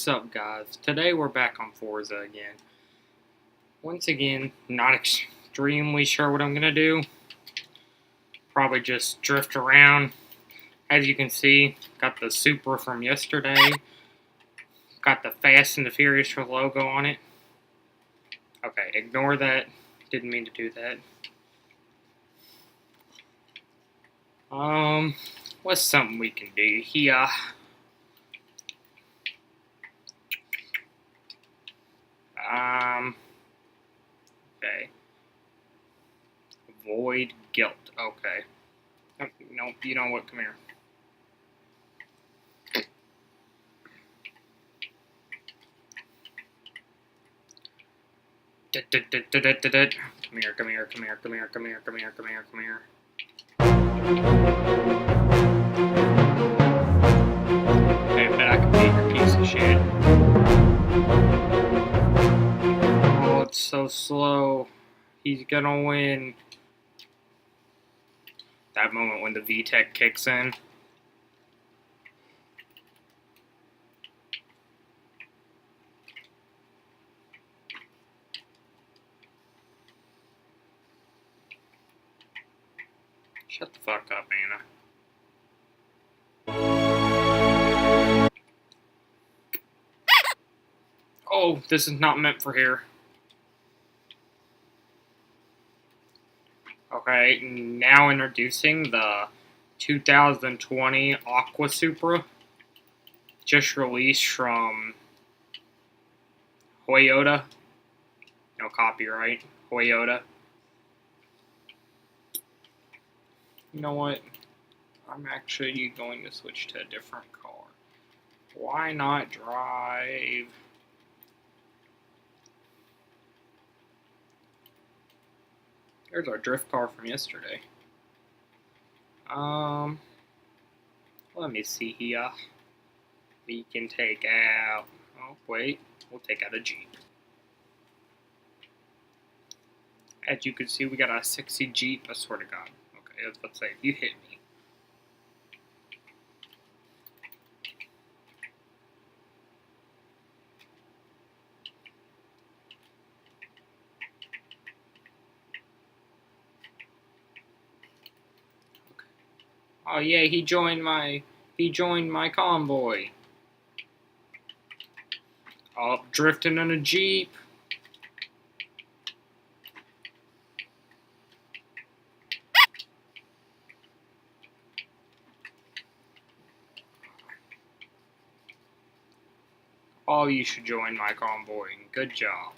up, guys? Today we're back on Forza again. Once again, not extremely sure what I'm gonna do. Probably just drift around. As you can see, got the Supra from yesterday. Got the Fast and the Furious logo on it. Okay, ignore that. Didn't mean to do that. What's something we can do here? Okay. Avoid guilt. Okay. No, you know what? Come here. Come here, come here, come here, come here, come here, come here, come here, come here. Okay, I bet I can beat your piece of shit. Oh, it's so slow. He's gonna win. That moment when the VTEC kicks in. Shut the fuck up, Anna. Oh, this is not meant for here. Okay, now introducing the 2020 Aqua Supra. Just released from Toyota. No copyright. Toyota. You know what? I'm actually going to switch to a different car. Why not drive? There's our drift car from yesterday. Let me see here. We can take out... Oh, wait. We'll take out a Jeep. As you can see, we got a sexy Jeep. I swear to God. Okay, I was about to say, you hit me. Oh yeah, he joined my convoy. Oh, drifting in a Jeep. Oh, you should join my convoy. Good job.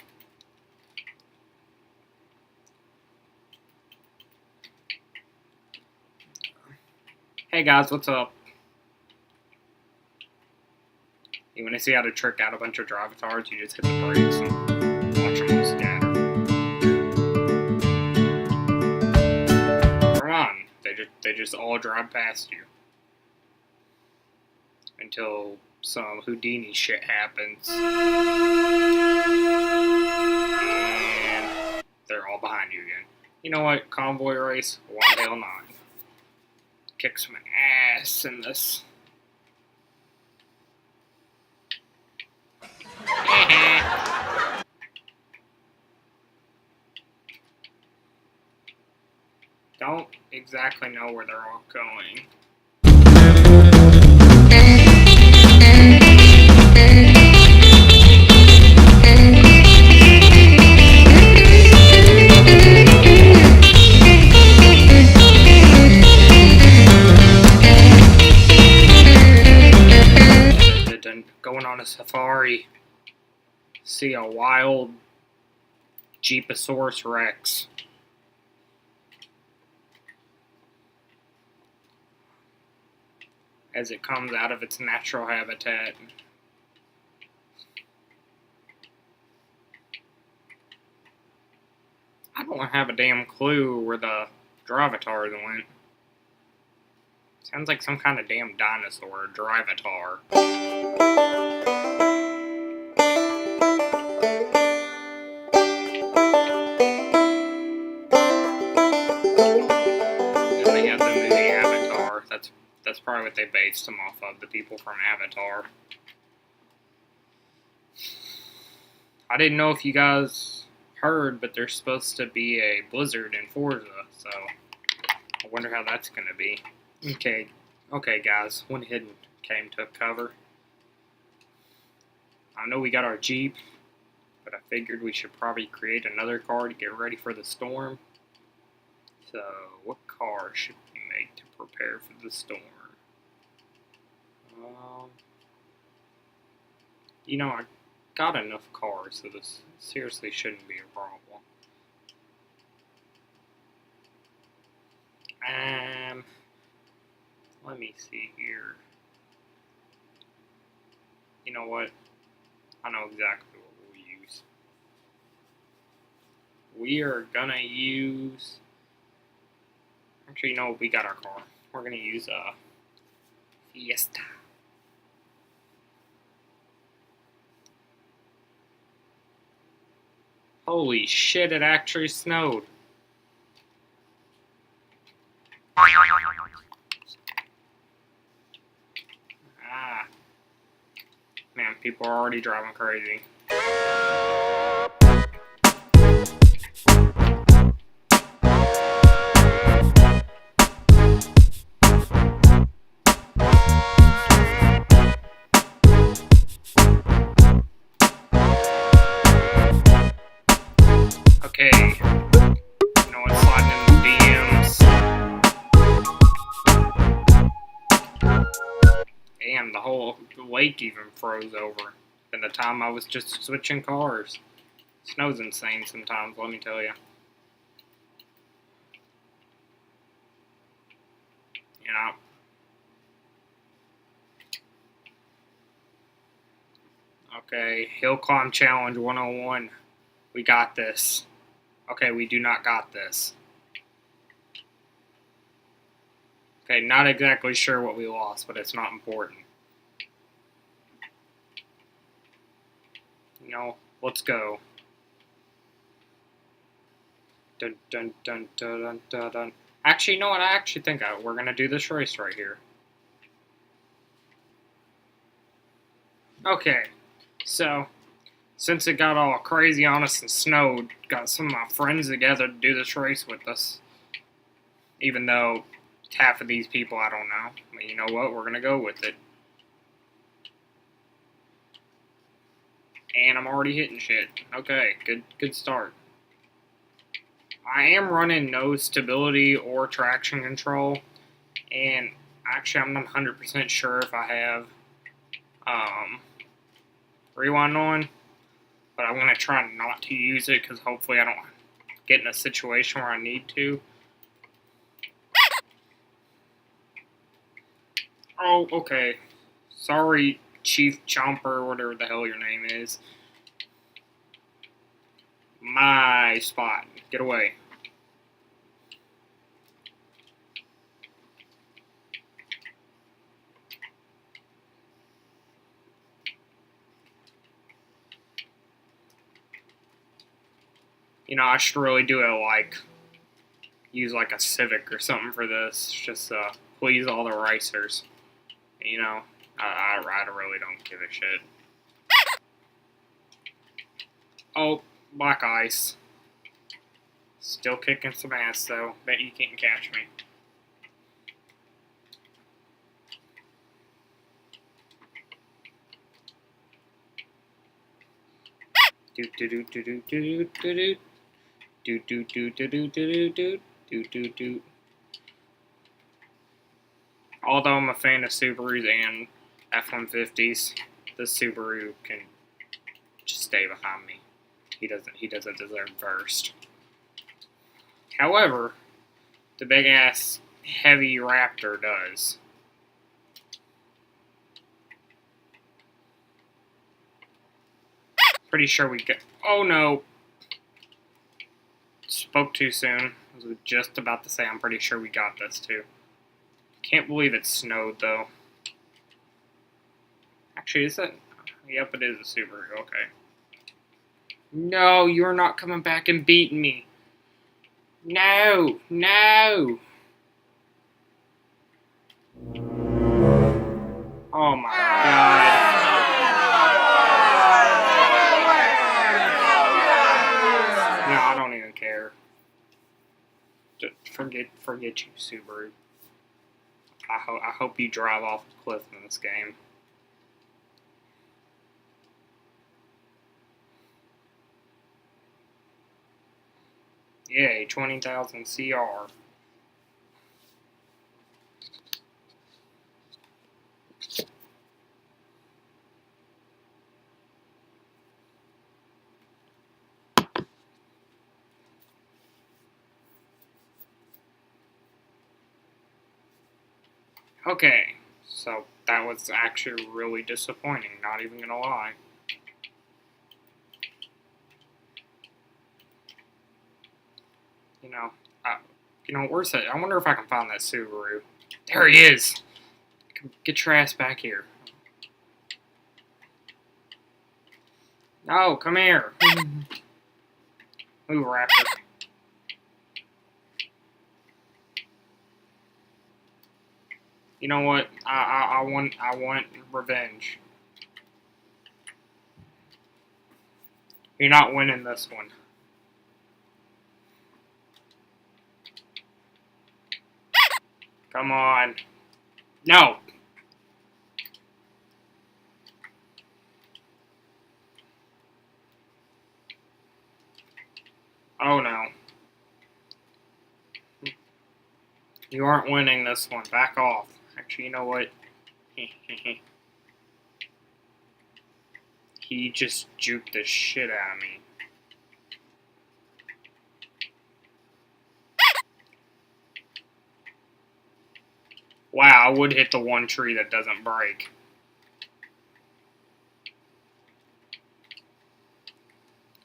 Hey guys, what's up? You want to see how to trick out a bunch of drivatars? You just hit the brakes and watch them all scatter. Come on, they just all drive past you until some Houdini shit happens, and they're all behind you again. You know what? Convoy race 1L9. Kick some ass in this. Don't exactly know where they're all going. Going on a safari, see a wild Jeeposaurus Rex. As it comes out of its natural habitat. I don't have a damn clue where the drivatars went. Sounds like some kind of damn dinosaur, drivatar. And they have the movie Avatar. That's probably what they based them off of, the people from Avatar. I didn't know if you guys heard, but there's supposed to be a blizzard in Forza, so I wonder how that's gonna be. Okay, guys, went ahead and came to cover. I know we got our Jeep, but I figured we should probably create another car to get ready for the storm. So, what car should we make to prepare for the storm? You know, I got enough cars, so this seriously shouldn't be a problem. Let me see here. You know what? I know exactly what we'll use. We are gonna use... Actually, you know what? We got our car. We're gonna use a Fiesta. Holy shit, it actually snowed. Ah. Man, people are already driving crazy. Okay. You know what's sliding in the DMs? Damn, the whole lake even froze over. In the time I was just switching cars. Snow's insane sometimes, let me tell you. You know. Okay, Hill Climb Challenge 101. We got this. Okay, we do not got this. Okay, not exactly sure what we lost, but it's not important. You know, let's go. Dun dun dun dun dun dun dun. Actually, you know what? I actually think we're gonna do this race right here. Okay, so since it got all crazy on us and snowed, got some of my friends together to do this race with us. Even though half of these people I don't know, but you know what? We're gonna go with it. And I'm already hitting shit. Okay, good start. I am running no stability or traction control, and actually I'm not 100% sure if I have rewind on, but I'm gonna try not to use it because hopefully I don't get in a situation where I need to. Oh, okay. Sorry, Chief Chomper, whatever the hell your name is. My spot. Get away. You know, I should really do it like, use like a Civic or something for this. Just please all the racers. You know, I really don't give a shit. Oh, black ice. Still kicking some ass though. Bet you can't catch me. Do do do do do do do do. Do do do do do do do do do do. Although I'm a fan of Subarus and F-150s, this Subaru can just stay behind me. He doesn't deserve first. However, the big ass heavy Raptor does. Pretty sure we got. Oh no! Spoke too soon. I was just about to say I'm pretty sure we got this too. Can't believe it snowed though. Actually, is it? Yep, it is a Subaru. Okay. No, you're not coming back and beating me. No, no. Oh my god. Forget you, Subaru. I hope you drive off a cliff in this game. Yay, 20,000 CR. Okay, so that was actually really disappointing, not even gonna lie. Where's that? I wonder if I can find that Subaru. There he is! Get your ass back here. No, come here. Move, Raptor. You know what? I want revenge. You're not winning this one. Come on. No. Oh no. You aren't winning this one. Back off. Actually, you know what? He just juked the shit out of me. Wow, I would hit the one tree that doesn't break.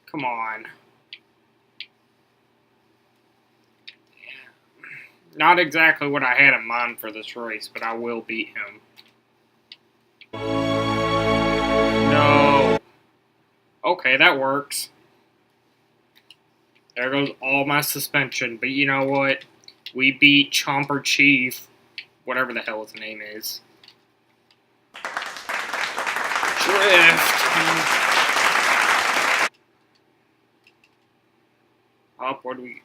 Come on. Not exactly what I had in mind for this race, but I will beat him. No. Okay, that works. There goes all my suspension. But you know what? We beat Chomper Chief. Whatever the hell his name is. Drift. Up, what do we...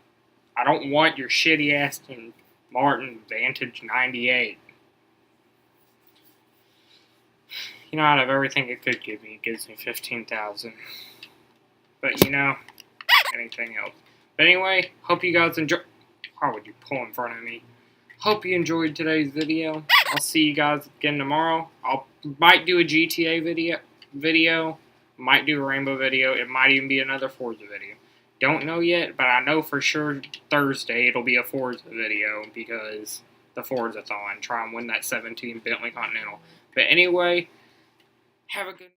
I don't want your shitty Aston Martin Vantage 98. You know, out of everything it could give me, it gives me 15,000. But, you know, anything else. But anyway, hope you guys enjoy... Why would you pull in front of me? Hope you enjoyed today's video. I'll see you guys again tomorrow. Might do a GTA video. Might do a Rainbow video. It might even be another Forza video. Don't know yet, but I know for sure Thursday it'll be a Forza video because the Forza-thon. Try and win that 17 Bentley Continental. But anyway, have a good